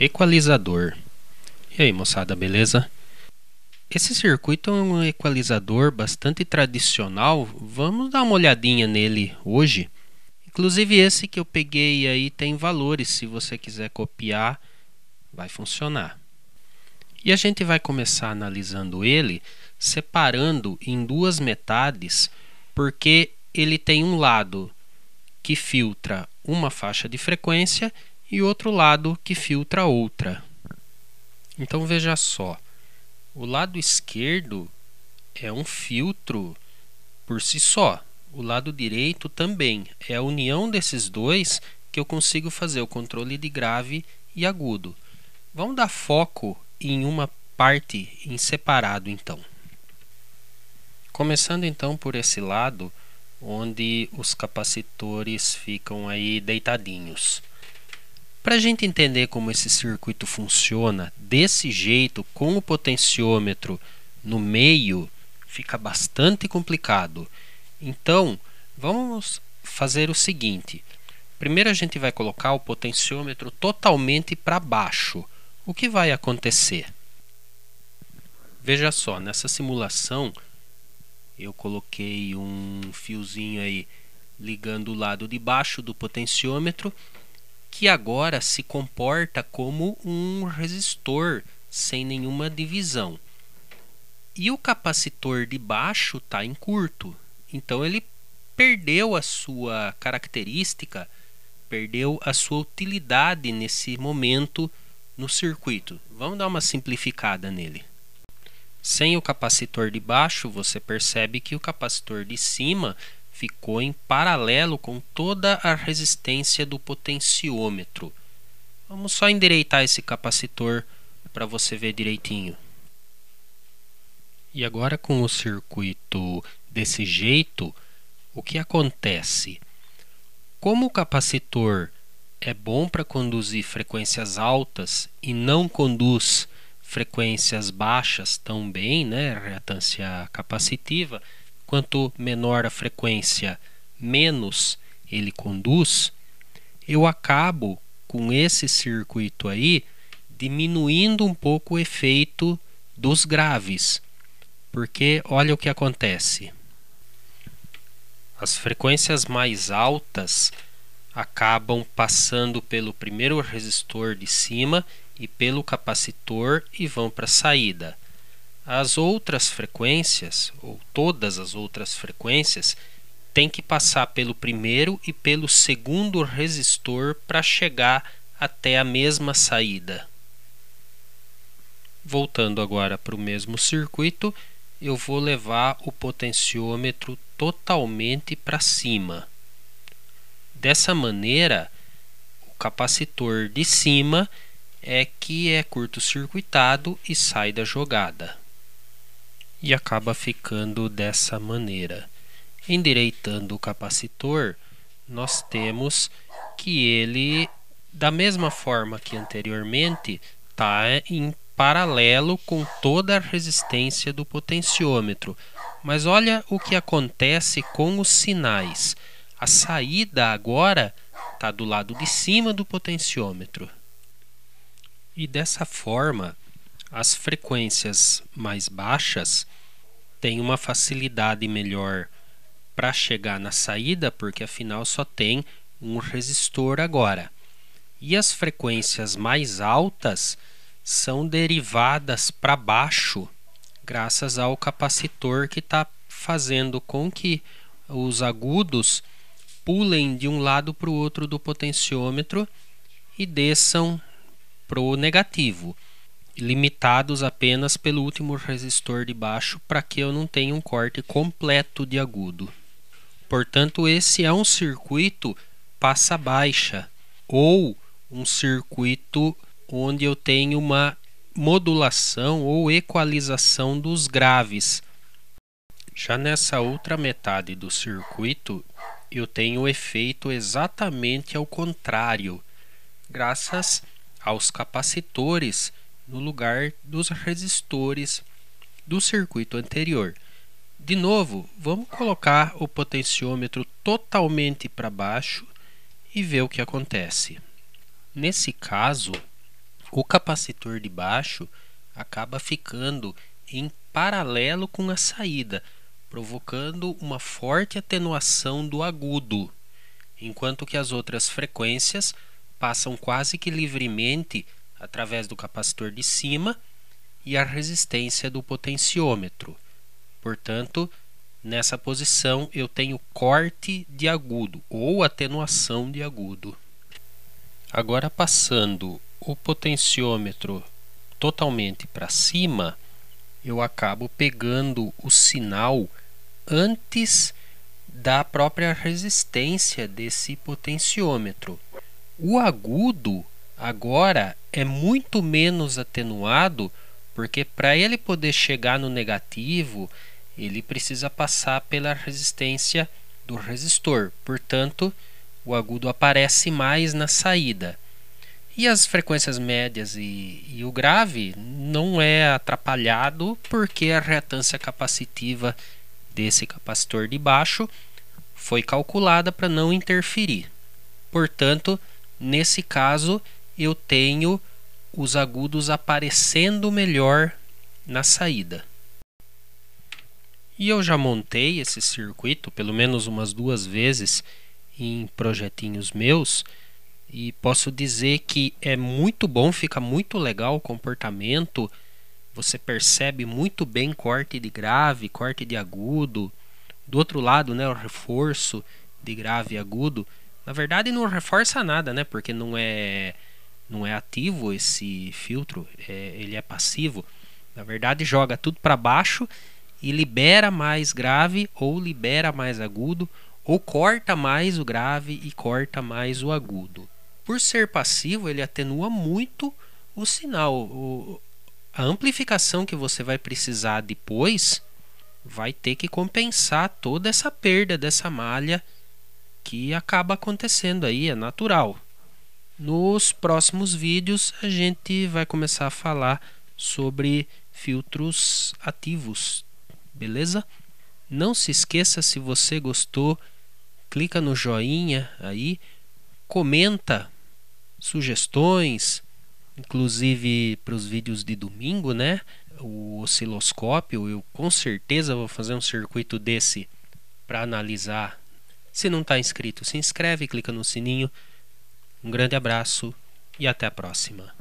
Equalizador. E aí, moçada, beleza? Esse circuito é um equalizador bastante tradicional. Vamos dar uma olhadinha nele hoje. Inclusive esse que eu peguei aí tem valores. Se você quiser copiar, vai funcionar. E a gente vai começar analisando ele, separando em duas metades, porque ele tem um lado que filtra uma faixa de frequência e outro lado que filtra outra. Então veja só, o lado esquerdo é um filtro por si só, o lado direito também. É a união desses dois que eu consigo fazer o controle de grave e agudo. Vamos dar foco em uma parte em separado então. Começando então por esse lado, onde os capacitores ficam aí deitadinhos. Para a gente entender como esse circuito funciona desse jeito, com o potenciômetro no meio, fica bastante complicado. Então, vamos fazer o seguinte. Primeiro a gente vai colocar o potenciômetro totalmente para baixo. O que vai acontecer? Veja só, nessa simulação eu coloquei um fiozinho aí ligando o lado de baixo do potenciômetro, que agora se comporta como um resistor sem nenhuma divisão. E o capacitor de baixo está em curto, então ele perdeu a sua característica, perdeu a sua utilidade nesse momento no circuito. Vamos dar uma simplificada nele. Sem o capacitor de baixo, você percebe que o capacitor de cima ficou em paralelo com toda a resistência do potenciômetro. Vamos só endireitar esse capacitor para você ver direitinho. E agora, com o circuito desse jeito, o que acontece? Como o capacitor é bom para conduzir frequências altas e não conduz frequências baixas tão bem, né, reatância capacitiva, quanto menor a frequência, menos ele conduz, eu acabo com esse circuito aí diminuindo um pouco o efeito dos graves, porque olha o que acontece. As frequências mais altas acabam passando pelo primeiro resistor de cima e pelo capacitor e vão para a saída. As outras frequências, ou todas as outras frequências, têm que passar pelo primeiro e pelo segundo resistor para chegar até a mesma saída. Voltando agora para o mesmo circuito, eu vou levar o potenciômetro totalmente para cima. Dessa maneira, o capacitor de cima é que é curto-circuitado e sai da jogada. E acaba ficando dessa maneira. Endireitando o capacitor, nós temos que ele, da mesma forma que anteriormente, está em paralelo com toda a resistência do potenciômetro. Mas olha o que acontece com os sinais. A saída agora está do lado de cima do potenciômetro. E dessa forma, as frequências mais baixas têm uma facilidade melhor para chegar na saída, porque afinal só tem um resistor agora. E as frequências mais altas são derivadas para baixo, graças ao capacitor que está fazendo com que os agudos pulem de um lado para o outro do potenciômetro e desçam para o negativo, limitados apenas pelo último resistor de baixo para que eu não tenha um corte completo de agudo. Portanto, esse é um circuito passa baixa, ou um circuito onde eu tenho uma modulação ou equalização dos graves. Já nessa outra metade do circuito, eu tenho o efeito exatamente ao contrário, graças aos capacitores no lugar dos resistores do circuito anterior. De novo, vamos colocar o potenciômetro totalmente para baixo e ver o que acontece. Nesse caso, o capacitor de baixo acaba ficando em paralelo com a saída, provocando uma forte atenuação do agudo, enquanto que as outras frequências passam quase que livremente através do capacitor de cima e a resistência do potenciômetro. Portanto, nessa posição eu tenho corte de agudo ou atenuação de agudo. Agora, passando o potenciômetro totalmente para cima, eu acabo pegando o sinal antes da própria resistência desse potenciômetro. O agudo agora é muito menos atenuado, porque para ele poder chegar no negativo, ele precisa passar pela resistência do resistor. Portanto, o agudo aparece mais na saída. E as frequências médias e o grave não é atrapalhado, porque a reatância capacitiva desse capacitor de baixo foi calculada para não interferir. Portanto, nesse caso, eu tenho os agudos aparecendo melhor na saída. E eu já montei esse circuito pelo menos umas 2 vezes em projetinhos meus, e posso dizer que é muito bom, fica muito legal o comportamento. Você percebe muito bem corte de grave, corte de agudo. Do outro lado, né, o reforço de grave e agudo. Na verdade não reforça nada, né, porque não é ativo esse filtro, ele é passivo. Na verdade joga tudo para baixo e libera mais grave ou libera mais agudo, ou corta mais o grave e corta mais o agudo. Por ser passivo, ele atenua muito o sinal. A amplificação que você vai precisar depois vai ter que compensar toda essa perda dessa malha que acaba acontecendo aí, é natural. Nos próximos vídeos a gente vai começar a falar sobre filtros ativos, beleza? Não se esqueça, se você gostou, clica no joinha aí, comenta sugestões, inclusive para os vídeos de domingo, né? O osciloscópio, eu com certeza vou fazer um circuito desse para analisar. Se não está inscrito, se inscreve, clica no sininho. Um grande abraço e até a próxima.